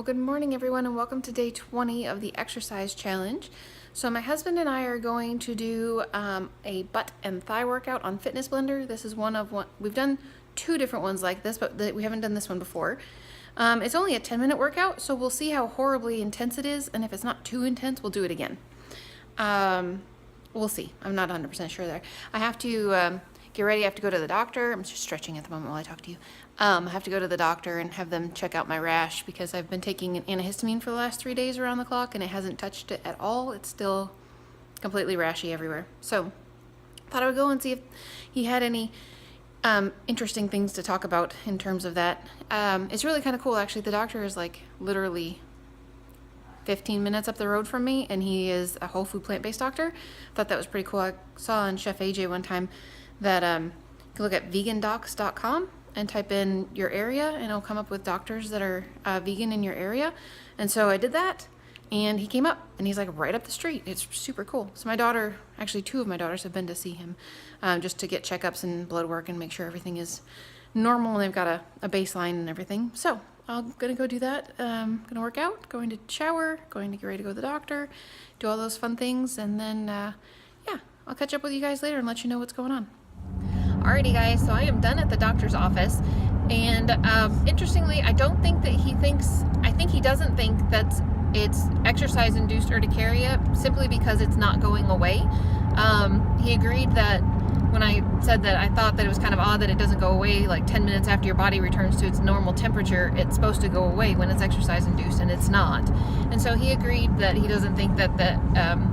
Well, good morning everyone and welcome to day 20 of the exercise challenge. So my husband and I are going to do a butt and thigh workout on Fitness Blender. This is one. We've done two different ones like this, but we haven't done this one before. It's only a 10-minute workout, so we'll see how horribly intense it is, and if it's not too intense, we'll do it again. We'll see. I'm not 100% sure there. I have to get ready. I have to go to the doctor. I'm just stretching at the moment while I talk to you. I have to go to the doctor and have them check out my rash because I've been taking an antihistamine for the last 3 days around the clock and it hasn't touched it at all. It's still completely rashy everywhere. So thought I would go and see if he had any interesting things to talk about in terms of that. It's really kind of cool actually. The doctor is like literally 15 minutes up the road from me, and he is a whole food plant-based doctor. Thought that was pretty cool. I saw on Chef AJ one time that you can look at vegandocs.com and type in your area and it'll come up with doctors that are vegan in your area. And so I did that and he came up and he's like right up the street. It's super cool. So my daughter, actually 2 of my daughters have been to see him just to get checkups and blood work and make sure everything is normal and they've got a baseline and everything. So I'm gonna go do that. Gonna work out, going to shower, going to get ready to go to the doctor, do all those fun things, and then yeah, I'll catch up with you guys later and let you know what's going on. Alrighty guys, so I am done at the doctor's office, and interestingly, I think he doesn't think that it's exercise induced urticaria simply because it's not going away. He agreed that when I said that I thought that it was kind of odd that it doesn't go away like 10 minutes after your body returns to its normal temperature, it's supposed to go away when it's exercise induced, and it's not. And so he agreed that he doesn't think that the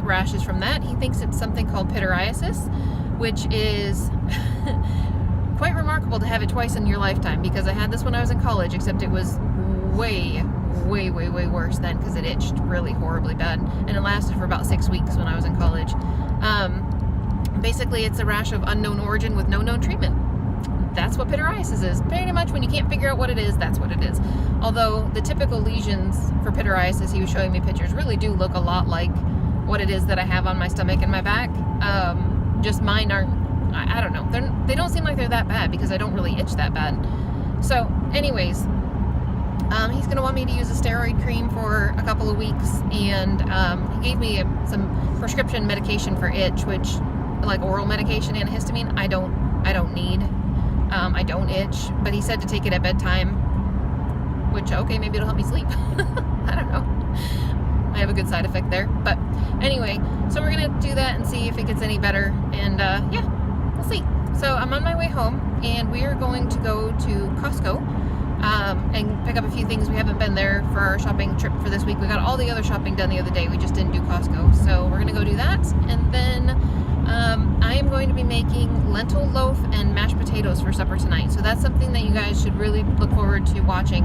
rash is from that. He thinks it's something called pityriasis, which is quite remarkable to have it twice in your lifetime, because I had this when I was in college, except it was way worse then because it itched really horribly bad, and it lasted for about 6 weeks when I was in college. Basically, it's a rash of unknown origin with no known treatment. That's what pityriasis is. Pretty much when you can't figure out what it is, that's what it is. Although the typical lesions for pityriasis, he was showing me pictures, really do look a lot like what it is that I have on my stomach and my back. Just mine aren't, I don't know, they don't seem like they're that bad because I don't really itch that bad. So anyways, he's going to want me to use a steroid cream for a couple of weeks, and he gave me some prescription medication for itch, which, like oral medication, antihistamine, I don't need. I don't itch, but he said to take it at bedtime, which, okay, maybe it'll help me sleep. I don't know. I have a good side effect there, but anyway, so we're gonna do that and see if it gets any better, and yeah, we'll see. So I'm on my way home, and we are going to go to Costco and pick up a few things. We haven't been there for our shopping trip for this week. We got all the other shopping done the other day. We just didn't do Costco, so we're gonna go do that, and then I am going to be making lentil loaf and mashed potatoes for supper tonight. So that's something that you guys should really look forward to watching,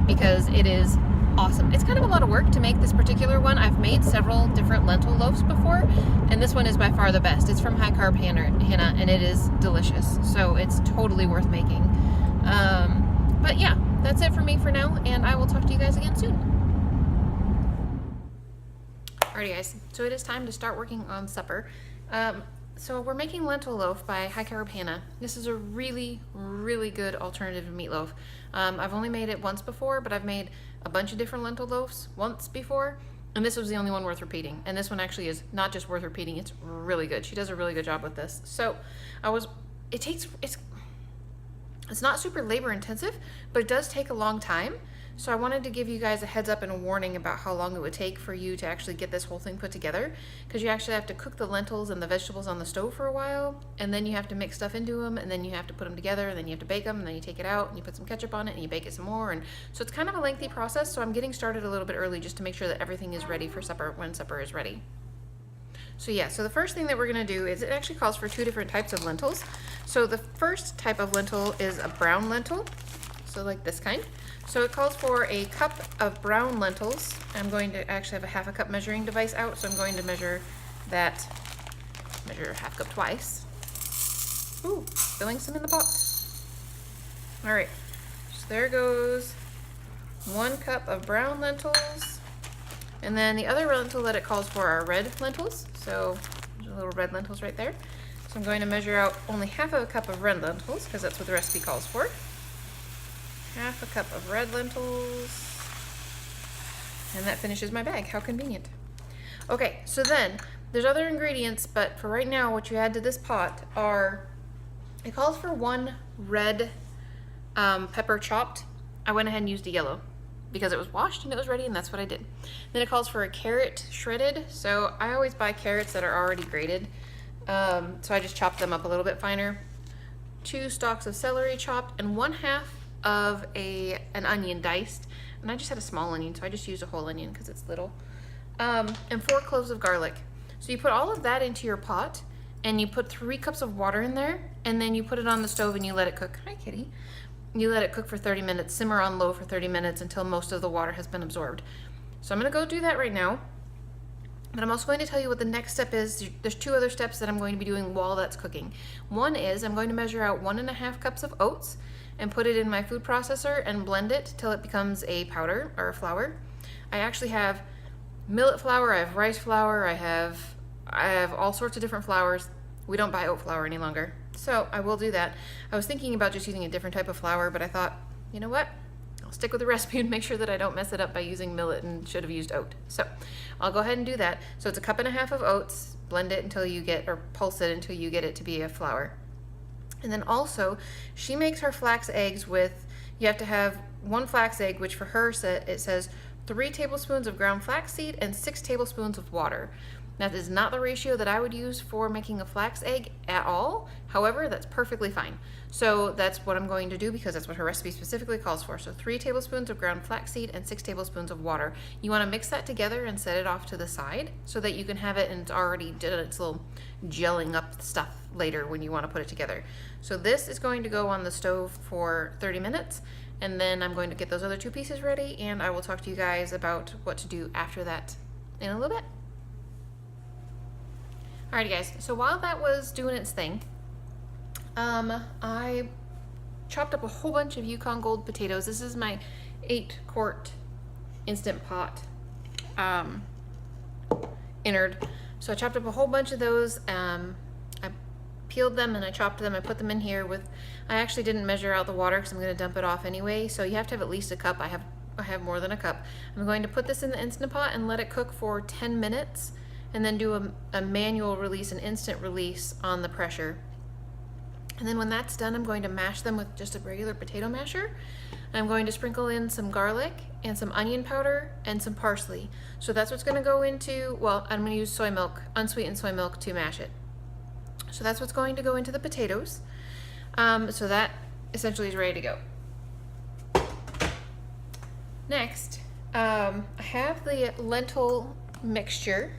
because it is awesome. It's kind of a lot of work to make this particular one. I've made several different lentil loaves before, and this one is by far the best. It's from High Carb Hannah, and it is delicious. So it's totally worth making. But yeah, that's it for me for now, and I will talk to you guys again soon. Alrighty guys, so it is time to start working on supper. So we're making lentil loaf by High Carb Hannah. This is a really good alternative to meatloaf. I've only made it once before, but I've made a bunch of different lentil loaves once before, and this was the only one worth repeating. And this one actually is not just worth repeating, it's really good. She does a really good job with this. So it's not super labor intensive, but it does take a long time. So I wanted to give you guys a heads up and a warning about how long it would take for you to actually get this whole thing put together, because you actually have to cook the lentils and the vegetables on the stove for a while, and then you have to mix stuff into them, and then you have to put them together, and then you have to bake them, and then you take it out and you put some ketchup on it and you bake it some more. And so it's kind of a lengthy process, so I'm getting started a little bit early just to make sure that everything is ready for supper when supper is ready. So yeah, so the first thing that we're going to do is, it actually calls for 2 different types of lentils. So the first type of lentil is a brown lentil, so like this kind. So it calls for a cup of brown lentils. I'm going to actually have a half a cup measuring device out, so I'm going to measure half cup twice. Ooh, spilling some in the pot. All right, so there goes 1 cup of brown lentils. And then the other lentil that it calls for are red lentils. So there's little red lentils right there. So I'm going to measure out only half of a cup of red lentils, because that's what the recipe calls for. Half a cup of red lentils. And that finishes my bag. How convenient. Okay, so then there's other ingredients, but for right now, what you add to this pot are, it calls for 1 red pepper chopped. I went ahead and used a yellow because it was washed and it was ready, and that's what I did. Then it calls for a carrot shredded. So I always buy carrots that are already grated. So I just chopped them up a little bit finer. 2 stalks of celery chopped, and 1/2 of an onion diced. And I just had a small onion, so I just used a whole onion because it's little. And 4 cloves of garlic. So you put all of that into your pot, and you put 3 cups of water in there, and then you put it on the stove and you let it cook. Hi, kitty. You let it cook for 30 minutes, simmer on low for 30 minutes until most of the water has been absorbed. So I'm gonna go do that right now. But I'm also going to tell you what the next step is. There's 2 other steps that I'm going to be doing while that's cooking. One is I'm going to measure out 1.5 cups of oats and put it in my food processor and blend it till it becomes a powder or a flour. I actually have millet flour, I have rice flour, I have all sorts of different flours. We don't buy oat flour any longer, so I will do that. I was thinking about just using a different type of flour, but I thought, you know what? I'll stick with the recipe and make sure that I don't mess it up by using millet and should have used oat. So I'll go ahead and do that. So it's 1.5 cups of oats, blend it until you get, or pulse it until you get it to be a flour. And then also, she makes her flax eggs with, you have to have 1 flax egg, which for her it says 3 tablespoons of ground flaxseed and 6 tablespoons of water. That is not the ratio that I would use for making a flax egg at all. However, that's perfectly fine. So that's what I'm going to do because that's what her recipe specifically calls for. So 3 tablespoons of ground flaxseed and 6 tablespoons of water. You want to mix that together and set it off to the side so that you can have it and it's already done its little gelling up stuff later when you want to put it together. So this is going to go on the stove for 30 minutes. And then I'm going to get those other 2 pieces ready, and I will talk to you guys about what to do after that in a little bit. Alrighty guys, so while that was doing its thing, I chopped up a whole bunch of Yukon Gold potatoes. This is my 8-quart Instant Pot innard. So I chopped up a whole bunch of those. I peeled them and I chopped them. I put them in here with, I actually didn't measure out the water because I'm going to dump it off anyway. So you have to have at least a cup. I have more than a cup. I'm going to put this in the Instant Pot and let it cook for 10 minutes. And then do a manual release, an instant release on the pressure. And then when that's done, I'm going to mash them with just a regular potato masher. I'm going to sprinkle in some garlic and some onion powder and some parsley. So that's what's going to go into, well, I'm going to use soy milk, unsweetened soy milk to mash it. So that's what's going to go into the potatoes. So that essentially is ready to go. Next, I have the lentil mixture.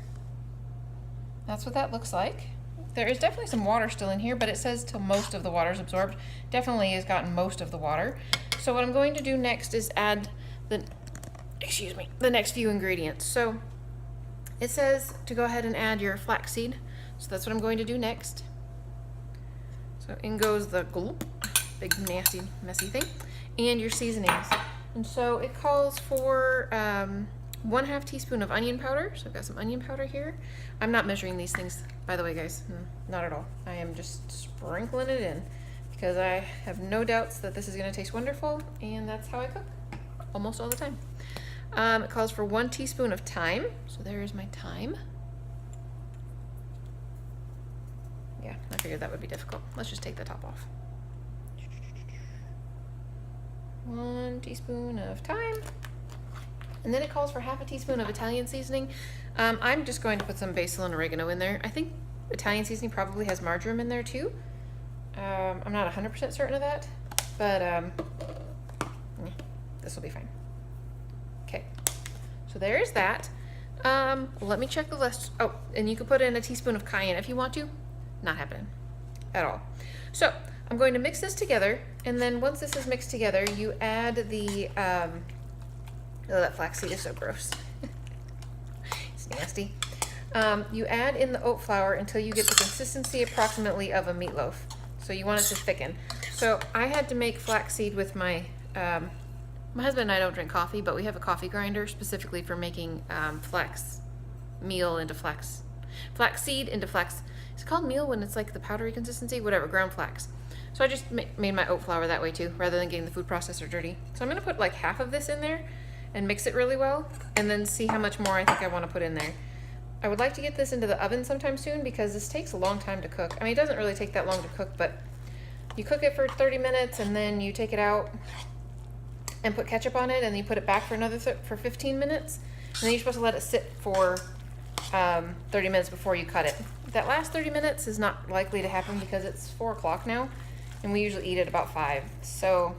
That's what that looks like. There is definitely some water still in here, but it says till most of the water is absorbed. Definitely has gotten most of the water. So what I'm going to do next is add the next few ingredients. So it says to go ahead and add your flaxseed. So that's what I'm going to do next. So in goes the gulp, big nasty messy thing, and your seasonings. And so it calls for 1/2 teaspoon of onion powder. So I've got some onion powder here. I'm not measuring these things, by the way, guys. Not at all. I am just sprinkling it in because I have no doubts that this is going to taste wonderful, and that's how I cook almost all the time. It calls for 1 teaspoon of thyme. So there's my thyme. Yeah, I figured that would be difficult. Let's just take the top off. 1 teaspoon of thyme. And then it calls for 1/2 teaspoon of Italian seasoning. I'm just going to put some basil and oregano in there. I think Italian seasoning probably has marjoram in there too. I'm not 100% certain of that, but this will be fine. Okay, so there's that. Let me check the list. Oh, and you can put in a teaspoon of cayenne if you want to. Not happening at all. So I'm going to mix this together, and then once this is mixed together, you add the oh, that flaxseed is so gross. It's nasty. You add in the oat flour until you get the consistency approximately of a meatloaf. So you want it to thicken. So I had to make flaxseed with my husband and I don't drink coffee, but we have a coffee grinder specifically for making flax meal into flaxseed into flax. Is it called meal when it's like the powdery consistency? Whatever, ground flax. So I just made my oat flour that way too, rather than getting the food processor dirty. So I'm gonna put like 1/2 of this in there, and mix it really well, and then see how much more I think I want to put in there. I would like to get this into the oven sometime soon because this takes a long time to cook. I mean, it doesn't really take that long to cook, but you cook it for 30 minutes and then you take it out and put ketchup on it, and then you put it back for another for 15 minutes, and then you're supposed to let it sit for 30 minutes before you cut it. That last 30 minutes is not likely to happen because it's 4 o'clock now, and we usually eat at about 5. So,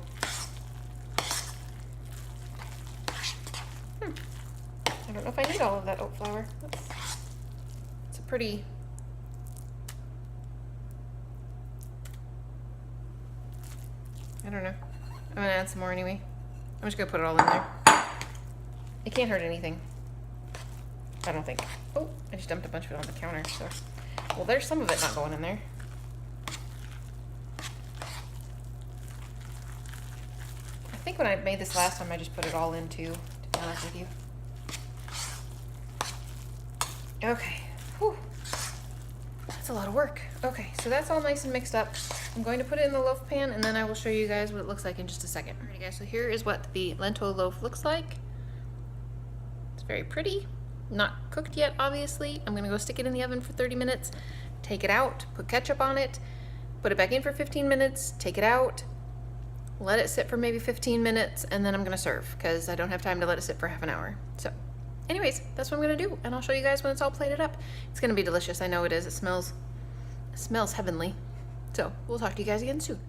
I don't know if I need all of that oat flour. It's a pretty... I don't know. I'm gonna add some more anyway. I'm just gonna put it all in there. It can't hurt anything. I don't think. Oh, I just dumped a bunch of it on the counter, so. Well, there's some of it not going in there. I think when I made this last time, I just put it all in too, to be honest with you. Okay. Whew. That's a lot of work. Okay, so that's all nice and mixed up. I'm going to put it in the loaf pan, and then I will show you guys what it looks like in just a second. Alrighty guys, so here is what the lentil loaf looks like. It's very pretty. Not cooked yet, obviously. I'm gonna go stick it in the oven for 30 minutes, take it out, put ketchup on it, put it back in for 15 minutes, take it out, let it sit for maybe 15 minutes, and then I'm gonna serve because I don't have time to let it sit for half an hour. So anyways, that's what I'm gonna do, and I'll show you guys when it's all plated up. It's gonna be delicious. I know it is. It smells heavenly. So we'll talk to you guys again soon.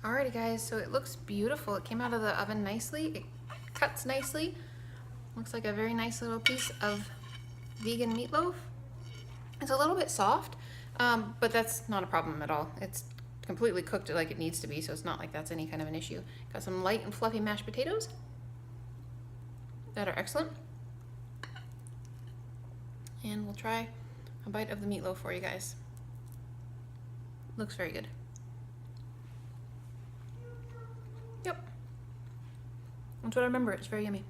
Alrighty guys, so it looks beautiful. It came out of the oven nicely. It cuts nicely. Looks like a very nice little piece of vegan meatloaf. It's a little bit soft, but that's not a problem at all. It's completely cooked like it needs to be, so it's not like that's any kind of an issue. Got some light and fluffy mashed potatoes that are excellent. And we'll try a bite of the meatloaf for you guys. Looks very good. Yep. That's what I remember. It's very yummy.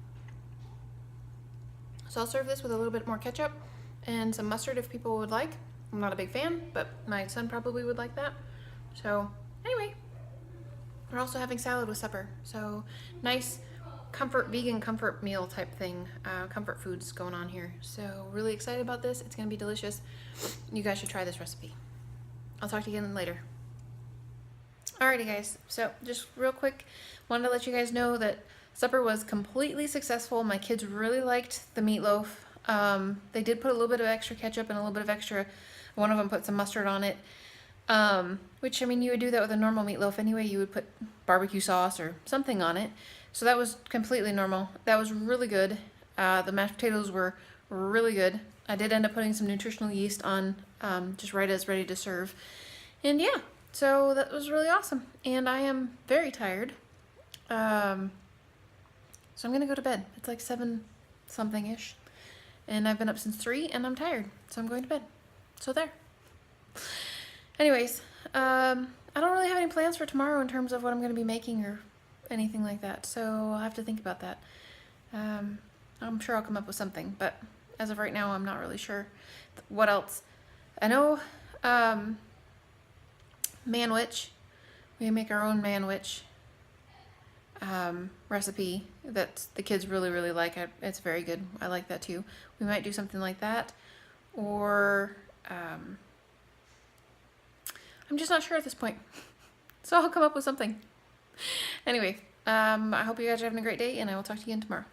So I'll serve this with a little bit more ketchup and some mustard if people would like. I'm not a big fan, but my son probably would like that. So anyway, we're also having salad with supper. So nice vegan comfort meal type thing, comfort foods going on here. So really excited about this. It's gonna be delicious. You guys should try this recipe. I'll talk to you again later. Alrighty guys, so just real quick, wanted to let you guys know that supper was completely successful. My kids really liked the meatloaf. They did put a little bit of extra ketchup and a little bit of extra, one of them put some mustard on it, which, I mean, you would do that with a normal meatloaf anyway. You would put barbecue sauce or something on it. So that was completely normal. That was really good. The mashed potatoes were really good. I did end up putting some nutritional yeast on just right as ready to serve. And yeah, so that was really awesome. And I am very tired. So I'm gonna go to bed. It's like 7 something-ish. And I've been up since 3 and I'm tired. So I'm going to bed. So there. Anyways, I don't really have any plans for tomorrow in terms of what I'm gonna be making or anything like that. So I'll have to think about that. I'm sure I'll come up with something, but as of right now, I'm not really sure what else. I know manwich. We make our own manwich recipe that the kids really like. It's very good. I like that too. We might do something like that, or I'm just not sure at this point. So I'll come up with something. Anyway, I hope you guys are having a great day, and I will talk to you again tomorrow.